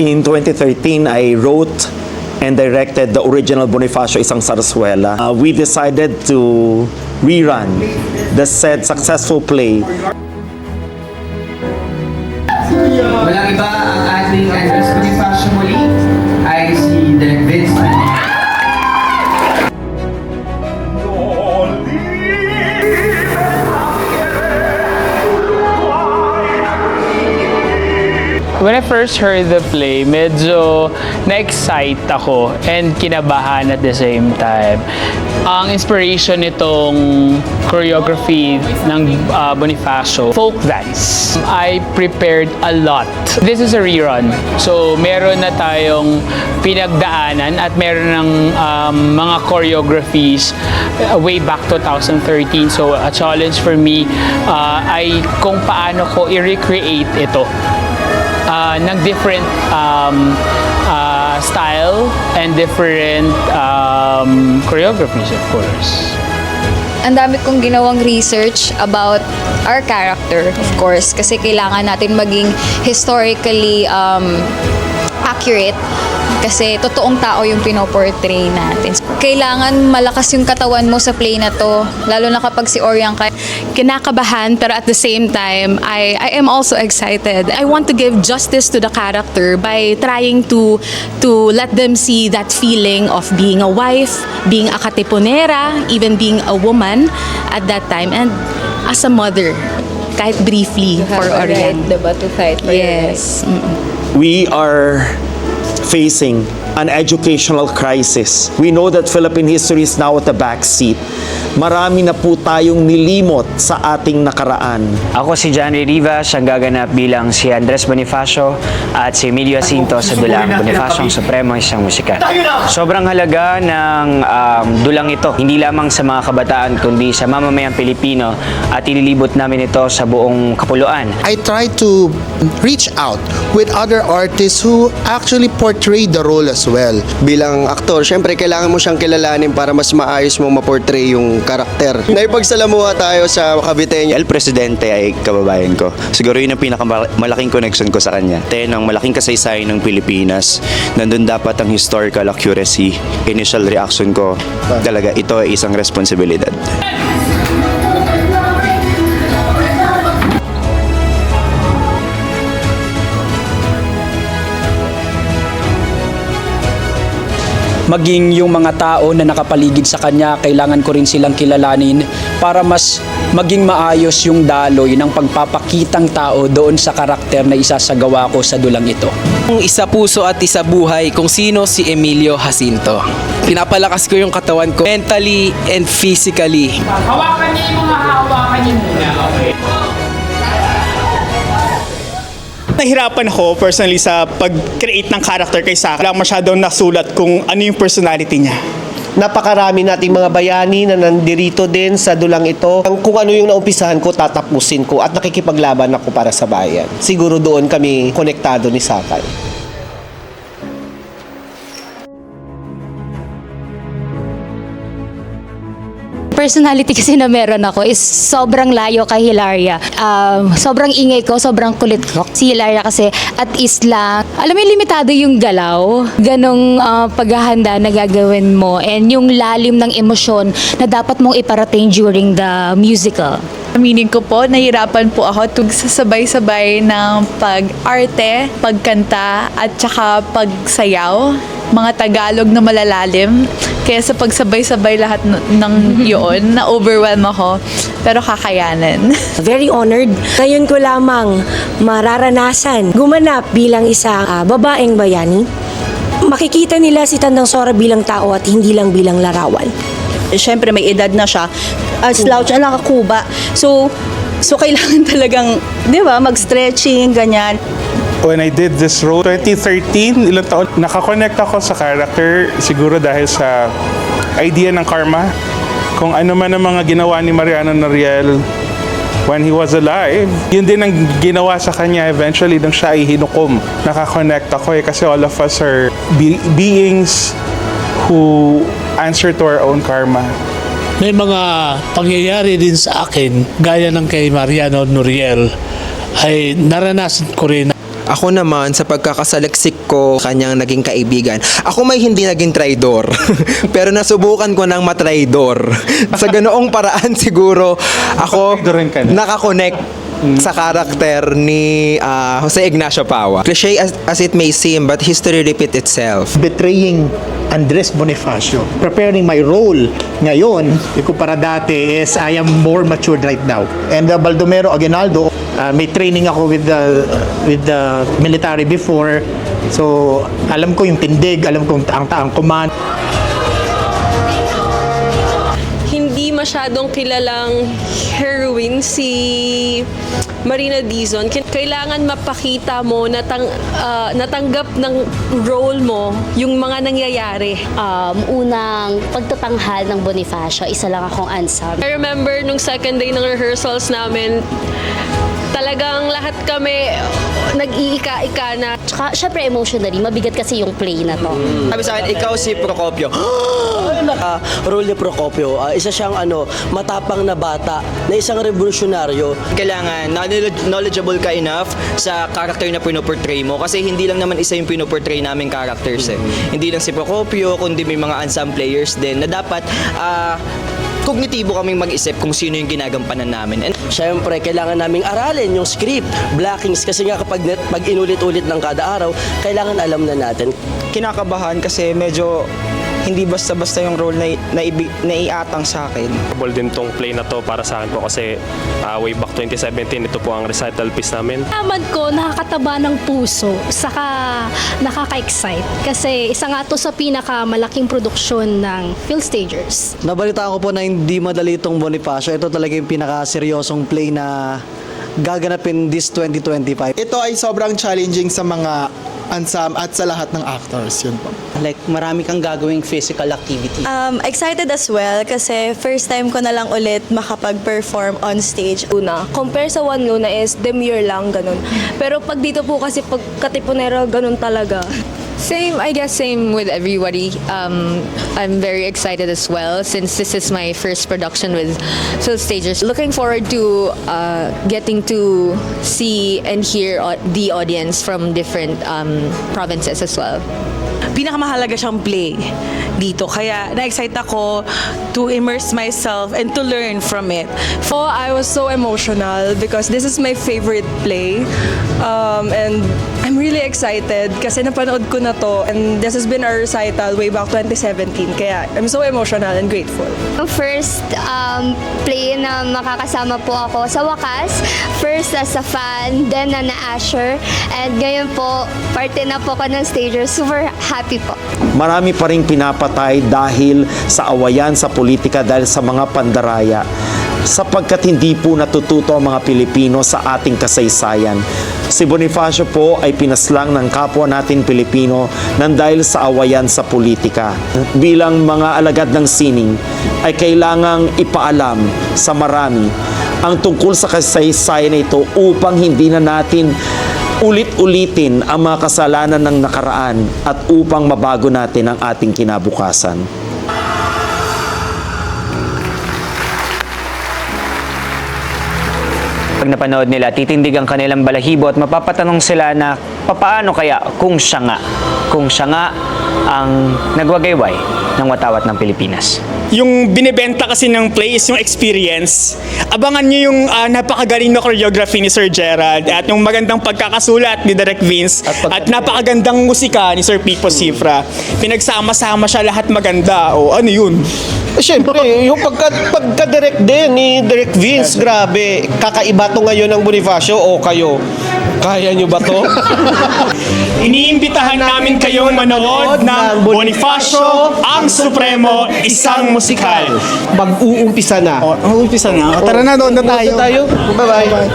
In 2013, I wrote and directed the original Bonifacio Isang Sarsuela. We decided to rerun the said successful play. Walang iba ang ating Andres Bonifacio muli ay si Direk Vince Manila. When I first heard the play, medyo na-excite ako and kinabahan at the same time. Ang inspiration nitong choreography ng Bonifacio, folk dance. I prepared a lot. This is a rerun. So meron na tayong pinagdaanan at meron ng mga choreographies way back 2013. So a challenge for me ay kung paano ko i-recreate ito. Ng different style and different choreographies, of course. Ang dami kong ginawang research about our character, of course, kasi kailangan natin maging historically accurate kasi totoong tao yung pinoportray natin. Kailangan malakas yung katawan mo sa play na to, lalo na kapag si Oriang ka. Kinakabahan, pero at the same time, I am also excited. I want to give justice to the character by trying to let them see that feeling of being a wife, being a katipunera, even being a woman at that time, and as a mother, kahit briefly for Oriang. Diba, to fight for Yes. We are facing an educational crisis. We know that Philippine history is now at the back seat. Marami na po tayong nilimot sa ating nakaraan. Ako si John Rivas, ang gaganap bilang si Andres Bonifacio at si Emilio Jacinto sa dulang Bonifacio ang Supremo Isang Musika. Sobrang halaga ng dulang ito, hindi lamang sa mga kabataan kundi sa mamamayang Pilipino at ililibot namin ito sa buong kapuluan. I try to reach out with other artists who actually portray the role as well. Bilang aktor, syempre kailangan mo siyang kilalanin para mas maayos mo ma-portray yung karakter. Naipagsalamuha tayo sa Caviteño. El Presidente ay kababayan ko. Siguro yun ang pinakamalaking connection ko sa kanya. Ng malaking kasaysayan ng Pilipinas, nandun dapat ang historical accuracy. Initial reaction ko, talaga ito ay isang responsibilidad. Maging yung mga tao na nakapaligid sa kanya, kailangan ko rin silang kilalanin para mas maging maayos yung daloy ng pagpapakitang tao doon sa karakter na isasagawa ko sa dulang ito. Isa puso at isa buhay kung sino si Emilio Jacinto. Pinapalakas ko yung katawan ko mentally and physically. Hawakan niyo yung mga hawakan niyo muna, okay? Nahirapan ako personally sa pag-create ng character kay Saka. Wala masyadong nasulat kung ano yung personality niya. Napakarami nating mga bayani na nandirito din sa dulang ito. Kung ano yung naumpisahan ko, tatapusin ko at nakikipaglaban ako para sa bayan. Siguro doon kami konektado ni Sakay. Personality kasi na meron ako is sobrang layo kay Hilaria. Sobrang ingay ko, sobrang kulit ko. Si Hilaria kasi at is lang. Alam mo, limitado yung galaw. Ganong paghahanda na gagawin mo and yung lalim ng emosyon na dapat mong iparating during the musical. Aminin ko po, nahirapan po ako tugsasabay-sabay ng pag-arte, pagkanta at saka pagsayaw. Mga Tagalog na malalalim. Kaya sa pagsabay-sabay lahat ng yun, na-overwhelm ako. Pero kakayanin. Very honored. Ngayon ko lamang mararanasan gumanap bilang isang babaeng bayani. Makikita nila si Tandang Sora bilang tao at hindi lang bilang larawan. Siyempre may edad na siya. Slouch, nakakuba. So kailangan talagang, di ba, mag-stretching, ganyan. When I did this role, 2013, ilang taon, nakakonect ako sa character siguro dahil sa idea ng karma. Kung ano man ang mga ginawa ni Mariano Noriel when he was alive, yun din ang ginawa sa kanya eventually nang siya ay hinukom. Nakakonect ako kasi all of us are beings who answer to our own karma. May mga pangyayari din sa akin, gaya ng kay Mariano Noriel, ay naranasan ko rin. Ako naman, sa pagkakasaliksik ko, kanyang naging kaibigan. Ako may hindi naging traidor. Pero nasubukan ko ng matraidor. Sa ganoong paraan siguro, ako nakakonect sa karakter ni Jose Ignacio Paua. Cliché as it may seem, but history repeats itself. Betraying Andres Bonifacio. Preparing my role ngayon, ikumpara dati, is I am more matured right now. And Baldomero Aguinaldo, may training ako with the military before. So, alam ko yung tindig, alam ko ang command. Hindi masyadong kilalang heroine si Marina Dizon. Kailangan mapakita mo natanggap ng role mo yung mga nangyayari. Unang pagtatanghal ng Bonifacio, isa lang akong unsub. I remember nung second day ng rehearsals namin, talagang lahat kami nag-iika-ika na. Tsaka, syempre emotionally, mabigat kasi yung play na to. Sabi sa akin, ikaw si Procopio. Role ni Procopio, isa siyang matapang na bata, na isang revolusyonaryo. Kailangan knowledgeable ka enough sa character na pinoportray mo kasi hindi lang naman isa yung pinoportray naming characters eh. Hindi lang si Procopio, kundi may mga unsung players din na dapat kognitibo kaming mag-isip kung sino yung ginagampanan namin. And Siyempre, kailangan naming aralin yung script, blockings, kasi nga pag inulit-ulit ng kada araw, kailangan alam na natin. Kinakabahan kasi medyo hindi basta-basta yung role na iatang sa akin. Din tong play na to para sa akin po kasi way back 2017, ito po ang recital piece namin. Naman ko, nakakataba ng puso, saka nakaka-excite. Kasi isa nga to sa pinakamalaking produksyon ng PhilStagers. Nabalitaan ko po na hindi madali itong Bonifacio. Ito talaga yung pinaka-seryosong play na gaganapin this 2025. Ito ay sobrang challenging sa mga unsum at sa lahat ng actors. Yun po. Like, marami kang gagawing physical activity. Excited as well kasi first time ko na lang ulit makapag-perform on stage. Una, compare sa One Luna is demure lang, ganun. Pero pag dito po kasi pag Katipunero, ganun talaga. I guess same with everybody. I'm very excited as well since this is my first production with PhilStagers. Looking forward to getting to see and hear the audience from different provinces as well. Pinakamahalaga siyang play dito. Kaya na-excite ako to immerse myself and to learn from it. I was so emotional because this is my favorite play. And I'm really excited kasi napanood ko na to and this has been our recital way back 2017. Kaya I'm so emotional and grateful. Ang first play na makakasama po ako sa wakas. First as a fan, then na Asher. And ngayon po, parte na po ko ng Stagers. Super happy po. Marami pa ring pinapatay dahil sa awayan sa politika dahil sa mga pandaraya. Sapagkat hindi po natututo ang mga Pilipino sa ating kasaysayan. Si Bonifacio po ay pinaslang ng kapwa natin Pilipino nang dahil sa awayan sa politika. Bilang mga alagad ng sining, ay kailangang ipaalam sa marami ang tungkol sa kasaysayan na ito upang hindi na natin ulit-ulitin ang mga kasalanan ng nakaraan at upang mabago natin ang ating kinabukasan. pag napanood nila, titindig ang kanilang balahibo at mapapatanong sila na papaano kaya kung siya nga ang nagwagayway ng watawat ng Pilipinas. Yung binibenta kasi ng play is yung experience. Abangan nyo yung napakagaling na choreography ni Sir Gerald at yung magandang pagkakasulat ni Direk Vince at napakagandang musika ni Sir Pipo Cifra. Pinagsama-sama siya lahat maganda. O ano yun? Siyempre, yung pagka-direct din ni Direk Vince, grabe. Kakaiba to ngayon ng Bonifacio o kayo. Kaya nyo ba to? Iniimbitahan namin kayong manood ng Bonifacio ang Supremo, isang musikal. Mag-uumpisa na. Mag-uumpisa na. Tara na, doon na tayo. Bye-bye.